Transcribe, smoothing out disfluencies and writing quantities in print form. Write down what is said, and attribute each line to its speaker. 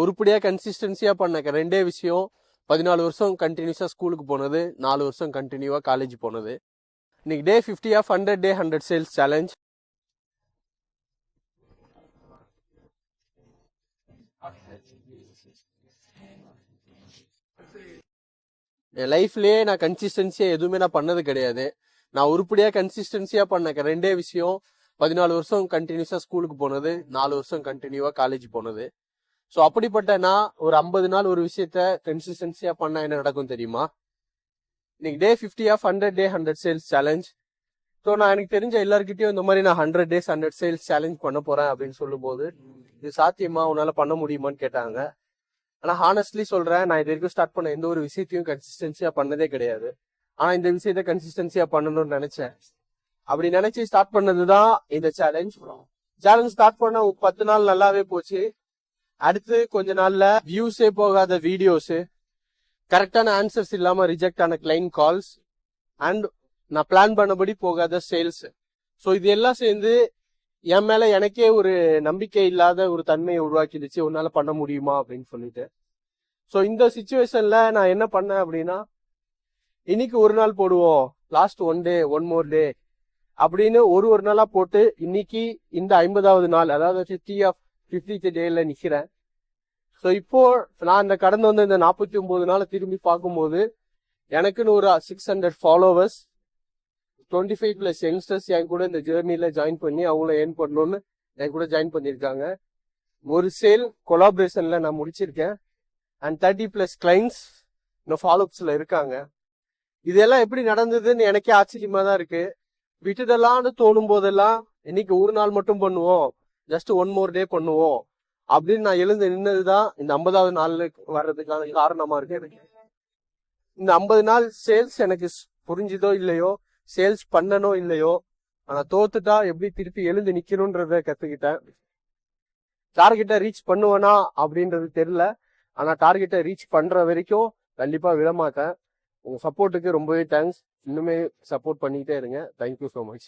Speaker 1: உருப்படியா கன்சிஸ்டன்சியா பண்ண ரெண்டே விஷயம் 14 வருஷம் கண்டினியூஸா ஸ்கூலுக்கு போனது, 4 வருஷம் கண்டினியூவா காலேஜ் போனது. இன்னைக்கு day 50 of 100 day 100 sales challenge. என் லைஃப்லயே நான் கன்சிஸ்டன்சியா எதுவுமே நான் பண்ணது கிடையாது. நான் உருப்படியா கன்சிஸ்டன்சியா பண்ண ரெண்டே விஷயம் 14 வருஷம் கண்டினியூஸா ஸ்கூலுக்கு போனது, 4 வருஷம் கண்டினியூவா காலேஜ் போனது. ஸோ அப்படிப்பட்ட நான் ஒரு 50 நாள் ஒரு விஷயத்த கன்சிஸ்டன்சியா பண்ணா என்ன நடக்கும் தெரியுமா? இன்னைக்கு day 50 of 100 day 100 sales challenge. So நான் எனக்கு தெரிஞ்ச எல்லாருக்கிட்டையும் இந்த மாதிரி நான் 100 days 100 சேல்ஸ் சேலஞ்ச் பண்ண போறேன் அப்படின்னு சொல்லும் போது, இது சாத்தியமா, உன்னால பண்ண முடியுமான்னு கேட்டாங்க. ஆனா ஹானஸ்ட்லி சொல்றேன், நான் இது வரைக்கும் ஸ்டார்ட் பண்ண எந்த ஒரு விஷயத்தையும் கன்சிஸ்டன்சியா பண்ணதே கிடையாது. ஆனா இந்த விஷயத்த கன்சிஸ்டன்சியா பண்ணணும்னு நினைச்சேன். அப்படி நினைச்சு ஸ்டார்ட் பண்ணதுதான் இந்த சேலஞ்ச். சேலஞ்ச் ஸ்டார்ட் பண்ண 10 நாள் நல்லாவே போச்சு. அடுத்து கொஞ்ச நாள்ல வியூஸே போகாத வீடியோஸ், கரெக்டான ஆன்சர்ஸ் இல்லாம ரிஜெக்ட் ஆன கிளைண்ட் கால்ஸ், அண்ட் நான் பிளான் பண்ணபடி போகாத சேல்ஸ். ஸோ இது எல்லாம் சேர்ந்து என் மேல எனக்கே ஒரு நம்பிக்கை இல்லாத ஒரு தன்மையை உருவாக்கிடுச்சு, உன்னால பண்ண முடியுமா அப்படின்னு சொல்லிட்டு. ஸோ இந்த சுச்சுவேஷன்ல நான் என்ன பண்ணேன் அப்படின்னா, இன்னைக்கு ஒரு நாள் போடுவோம், last one day one more day அப்படின்னு ஒரு நாளா போட்டு இன்னைக்கு இந்த 50வது நாள், அதாவது 50th டேல நிக்கிறேன். ஸோ இப்போ நான் இந்த கடந்து வந்த இந்த 49 நாளை திரும்பி பார்க்கும்போது எனக்குன்னு ஒரு 600 ஃபாலோவர்ஸ், 25+ யங்ஸ்டர்ஸ் என் கூட இந்த ஜேர்னில ஜாயின் பண்ணி அவங்கள ஏர்ன் பண்ணணும்னு என் கூட ஜாயின் பண்ணியிருக்காங்க. ஒரு சேல் கொலாபரேஷன்ல நான் முடிச்சிருக்கேன். அண்ட் 30+ கிளைண்ட்ஸ் இன்னும் ஃபாலோஅப்ஸ்ல இருக்காங்க. இதெல்லாம் எப்படி நடந்ததுன்னு எனக்கே ஆச்சரியமா தான் இருக்கு. விட்டுதெல்லாம்னு தோணும் போதெல்லாம் இன்னைக்கு ஒரு நாள் மட்டும் பண்ணுவோம், ஜஸ்ட் ஒன் மோர் டே பண்ணுவோம் அப்படின்னு நான் எழுந்து நின்னதுதான் இந்த 50வது நாளுக்கு வர்றதுக்கான காரணமா இருக்கு. எனக்கு இந்த 50 நாள் சேல்ஸ் எனக்கு புரிஞ்சுதோ இல்லையோ, சேல்ஸ் பண்ணனோ இல்லையோ, ஆனா தோத்துட்டா எப்படி திருப்பி எழுந்து நிக்கணும்ன்றத கத்துக்கிட்டேன். டார்கெட்டை ரீச் பண்ணுவேனா அப்படின்றது தெரியல. ஆனா டார்கெட்டை ரீச் பண்ற வரைக்கும் கண்டிப்பா விடமாட்டேன். உங்க சப்போர்ட்டுக்கு ரொம்பவே தேங்க்ஸ். இன்னுமே சப்போர்ட் பண்ணிக்கிட்டே இருங்க. Thank you so much.